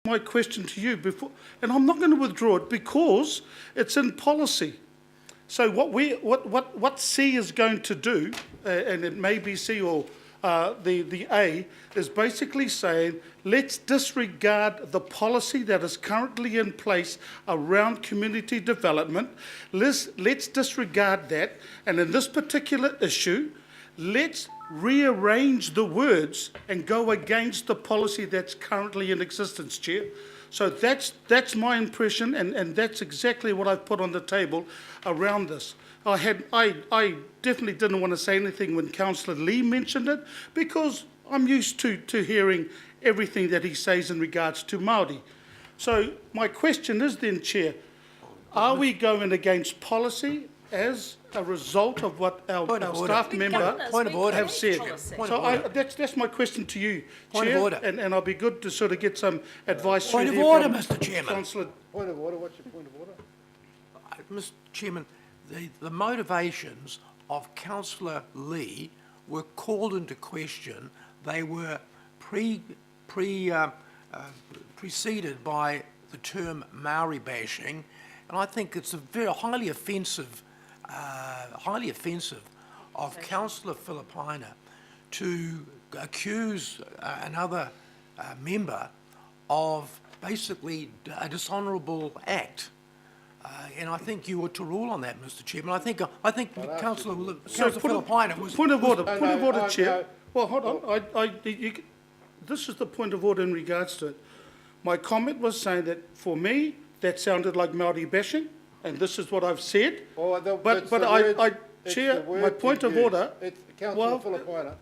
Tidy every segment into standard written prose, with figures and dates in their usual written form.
my question to you before, and I'm not going to withdraw it because it's in policy. So what C is going to do, and it may be C or the A, is basically saying let's disregard the policy that is currently in place around community development. Let's disregard that, and in this particular issue, let's rearrange the words and go against the policy that's currently in existence, Chair. So that's my impression, and that's exactly what I've put on the table around this. I definitely didn't want to say anything when Councillor Lee mentioned it, because I'm used to hearing everything that he says in regards to Māori. So my question is then, Chair, are we going against policy as a result of what our staff member have said? So that's my question to you, Chair, and I'll be good to sort of get some advice. Point of order, Mr. Chairman. Councillor. Point of order, what's your point of order? Mr. Chairman, the motivations of Councillor Lee were called into question. They were preceded by the term Maori bashing, and I think it's a very highly offensive of Councillor Filipaina to accuse another member of basically a dishonourable act. And I think you were to rule on that, Mr. Chairman. I think Councillor Filipaina was... Point of order, Chair. Well, hold on. This is the point of order in regards to it. My comment was saying that, for me, that sounded like Māori bashing, and this is what I've said. Chair, my point of order... Councillor Filipaina.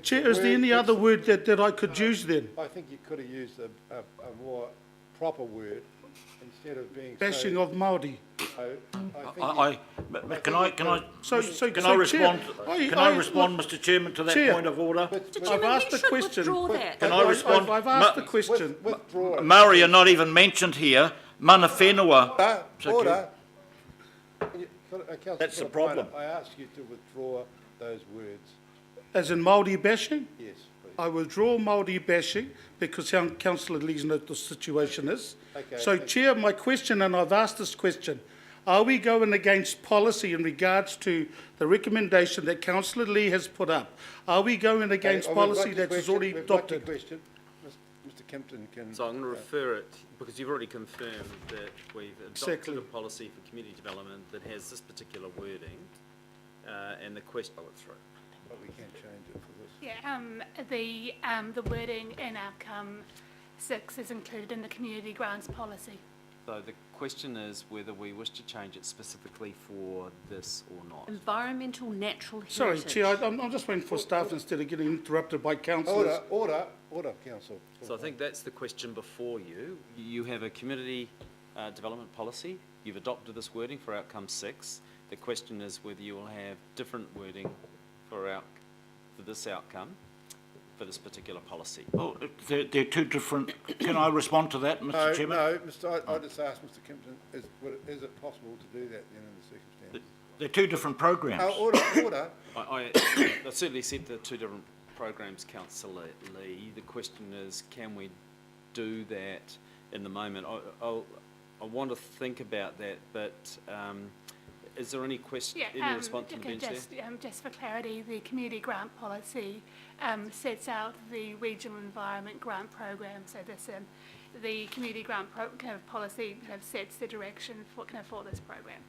Chair, is there any other word that I could use then? I think you could have used a more proper word instead of being bashing of Māori. Can I respond? Can I respond, Mr. Chairman, to that point of order? I've asked the question. Can I respond? I've asked the question. Maori are not even mentioned here. Mana whenua. Order. That's the problem. I ask you to withdraw those words. As in Māori bashing? Yes, please. I withdraw Māori bashing because Councillor Lee's knows the situation is. Okay, so, Chair, my question, and I've asked this question, are we going against policy in regards to the recommendation that Councillor Lee has put up? Are we going against policy that is already adopted? Mr. Kimpton can... So I'm going to refer it, because you've already confirmed that we've adopted a policy for community development that has this particular wording, and the question... Oh, it's right. But we can't change it for this. Yeah, the wording in outcome 6 is included in the community grants policy. So the question is whether we wish to change it specifically for this or not. Environmental natural heritage. Sorry, Chair, I'm just waiting for staff instead of getting interrupted by councillors. Order, Council. So I think that's the question before you. You have a community development policy. You've adopted this wording for outcome 6. The question is whether you will have different wording for this outcome for this particular policy. Well, they're two different... Can I respond to that, Mr. Chairman? No, I just asked Mr. Kimpton, is it possible to do that then in the circumstances? They're two different programs. Order. I certainly said the two different programs, Councillor Lee. The question is, can we do that in the moment? I want to think about that, but is there any question, any response to the bench there? Just for clarity, the community grant policy sets out the regional environment grant program. So this, the community grant policy sets the direction for this program.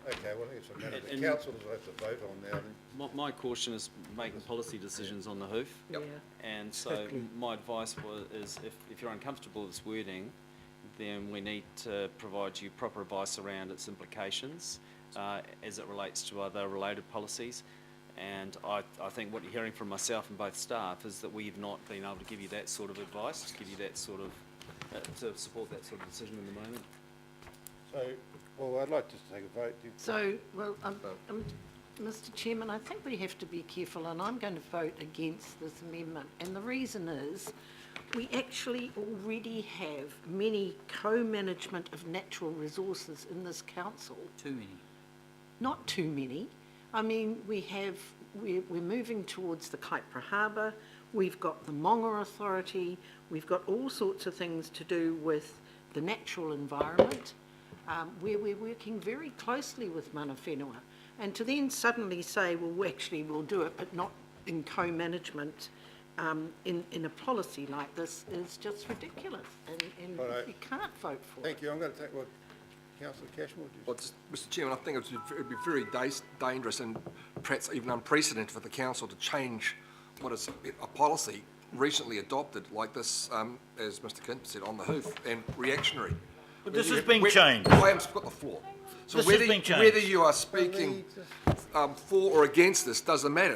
Okay, well, I think it's a matter the councillors will have to vote on now. Then. My caution is making policy decisions on the hoof. Yep. And so my advice is if you're uncomfortable with this wording, then we need to provide you proper advice around its implications as it relates to other related policies. And I think what you're hearing from myself and both staff is that we've not been able to give you that sort of advice, to give you that sort of, to support that sort of decision in the moment. So, well, I'd like to take a vote. So, well, Mr. Chairman, I think we have to be careful, and I'm going to vote against this amendment. And the reason is we actually already have many co-management of natural resources in this council. Too many. Not too many. I mean, we're moving towards the Kaipara Harbour. we've got the Monga Authority, we've got all sorts of things to do with the natural environment, where we're working very closely with mana whenua. And to then suddenly say, well, actually we'll do it, but not in co-management in a policy like this is just ridiculous, and Righto. you can't vote for it. Thank you. I'm going to take what Councillor Cashmore just... Well, Mr Chairman, I think it would be very dangerous and perhaps even unprecedented for the council to change what is a policy recently adopted like this, as Mr Kent said, on the hoof and reactionary. But this has been changed. I haven't got the floor. So This has been changed. whether you are speaking for or against this doesn't matter.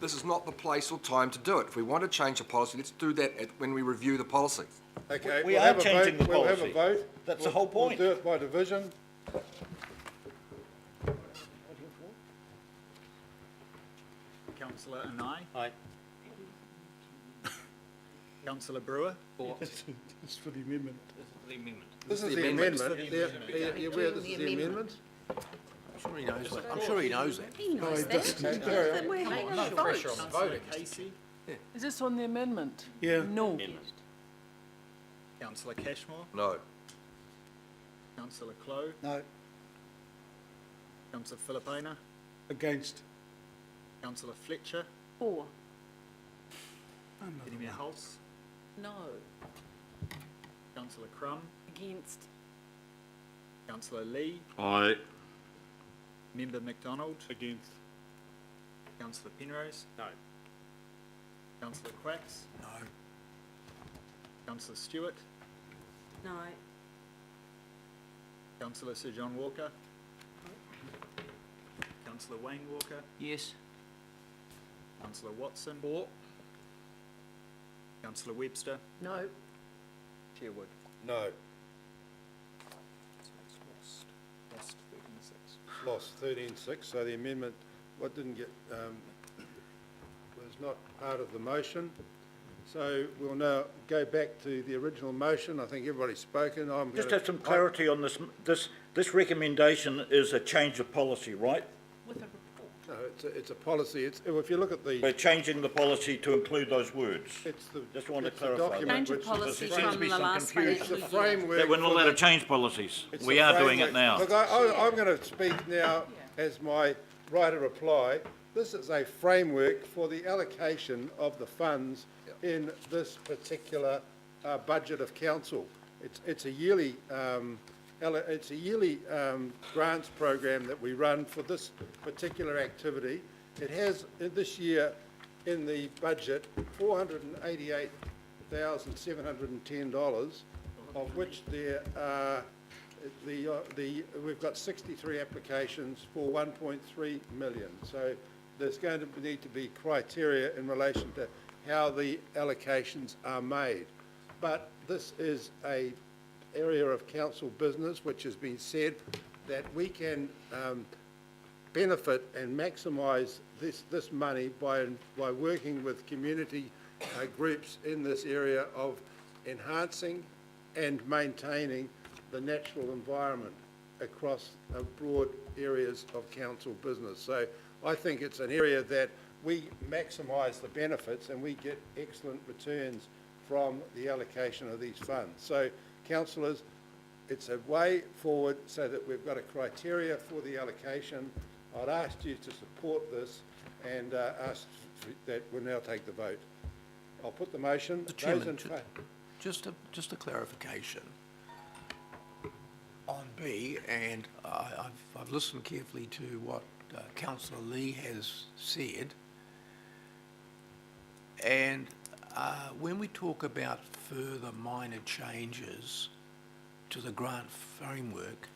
This is not the place or time to do it. If we want to change the policy, let's do that when we review the policy. Okay, We we'll are have a changing vote. the We'll have a policy. vote. That's the whole point. We'll do it by division. Councillor Anai. Aye. Councillor Brewer. It's for the amendment. This is the amendment. Are you aware this is the amendment? I'm sure he knows that. I'm sure he knows that. He knows that. Okay, carry on. We're having No a pressure vote. on voting. Casey. Is this on the amendment? Yeah. No. Councillor Cashmore. No. Councillor Clow. No. Councillor Filipina. Against. Councillor Fletcher. For. Edemir Hulse. No. Councillor Crum. Against. Councillor Lee. Aye. Member McDonald. Against. Councillor Penrose. No. Councillor Quacks. No. Councillor Stewart. No. Councillor Sir John Walker. Councillor Wayne Walker. Yes. Councillor Watson. For. Councillor Webster. No. Chair Wood. No. Lost 13-6. Lost 13-6, so the amendment, what didn't get, was not part of the motion. So we'll now go back to the original motion. I think everybody's spoken. Just have some clarity on this. This recommendation is a change of policy, right? With a report. No, it's a policy. If you look at We're the, changing the policy to include those words. it's the, Just want to it's the clarify. document Change of which- policy There seems to from be the some last confusion. It's the financial year. framework. That we're not for allowed the- to change policies. it's We the are doing it framework. now. Look, I'm going to speak now as my right of reply. This is a framework for the allocation of the funds in this particular budget of council. It's a yearly grants program that we run for this particular activity. It has this year in the budget $488,710, of which there are we've got 63 applications for 1.3 million. So there's going to need to be criteria in relation to how the allocations are made. But this is a area of council business which has been said that we can benefit and maximise this money by working with community groups in this area of enhancing and maintaining the natural environment across broad areas of council business. So I think it's an area that we maximise the benefits and we get excellent returns from the allocation of these funds. So councillors, it's a way forward so that we've got a criteria for the allocation. I'd ask you to support this and ask that we'll now take the vote. I'll put the motion. Mr. Chairman, Those in just a clarification on B, and I've listened carefully to what Councillor Lee has said, and when we talk about further minor changes to the grant framework,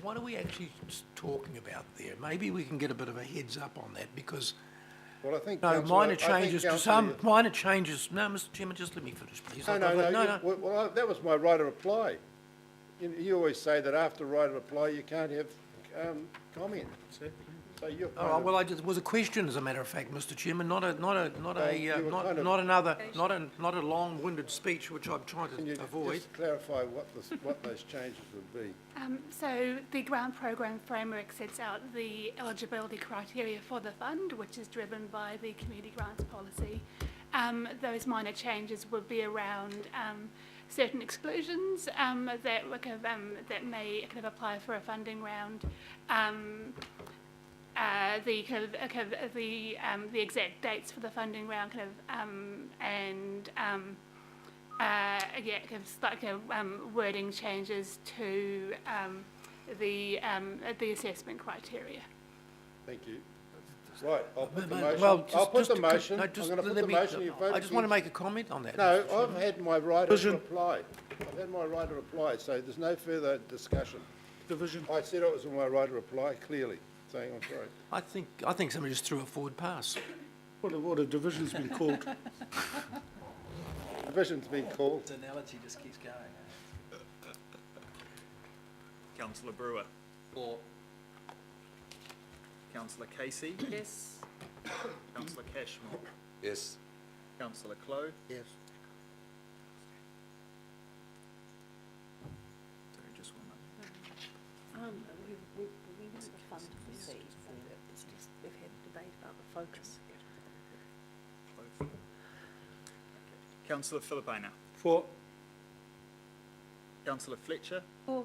what are we actually talking about there? Maybe we can get a bit of a heads up on that, because well, I think no, councillor- minor I think changes to councillor- some, minor changes, no, Mr. Chairman, just let me finish, please. No. Well, that was my right of reply. You always say that after right of reply you can't have comment. So you're Oh, kind well, of, it was a question, as a matter of fact, Mr. Chairman, not a long-winded speech, which I'm trying can you to avoid. just clarify what those changes would be? So the grant program framework sets out the eligibility criteria for the fund, which is driven by the community grants policy. Those minor changes would be around certain exclusions that that may kind of apply for a funding round. The exact dates for the funding round, wording changes to the assessment criteria. Thank you. Right, I'll put the motion. Well, I'll put the to- motion. no, I'm just going to put let the me- motion. You vote I just want to against- make a comment on that. No, Mr. I've Chairman. had my right of reply. I've had my right of reply, so there's no further discussion. Division. I said it was in my right of reply, clearly, saying I'm sorry. I think somebody just threw a forward pass. What a division's been called. Division's been called. The analogy just keeps going. Councillor Brewer. For. Councillor Casey. Yes. Councillor Cashmore. Yes. Councillor Clow. Yes. Sorry, just one moment. We want the fund to proceed, so it's just, we've had a debate about the focus. Clow. Okay. Councillor Philippina. For. Councillor Fletcher. For.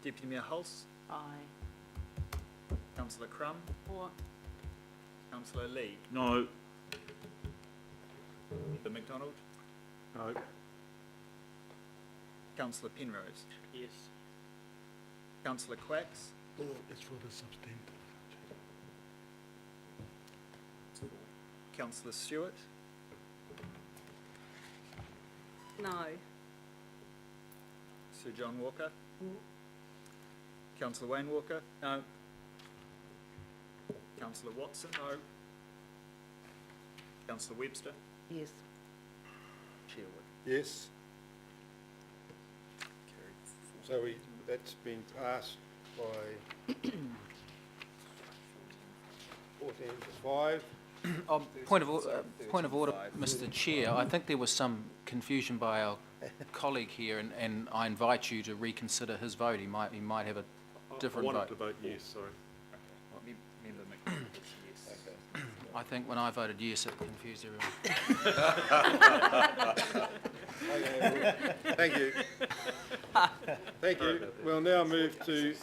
Deputy Mayor Hulse. Aye. Councillor Crum. For. Councillor Lee. No. Member McDonald. No. Councillor Penrose. Yes. Councillor Quacks. It's for the substantive. Councillor Stewart. No. Sir John Walker. Councillor Wayne Walker. No. Councillor Watson. No. Councillor Webster. Yes. Chair Wood. Yes, Carried. so that's been passed by 14 to 5. Point of order, Mr. Chair. I think there was some confusion by our colleague here, and I invite you to reconsider his vote. He might have a different vote. I wanted to vote yes, sorry. Member McDonald is yes. I think when I voted yes, it confused everyone. Okay, thank you. Thank you. We'll now move to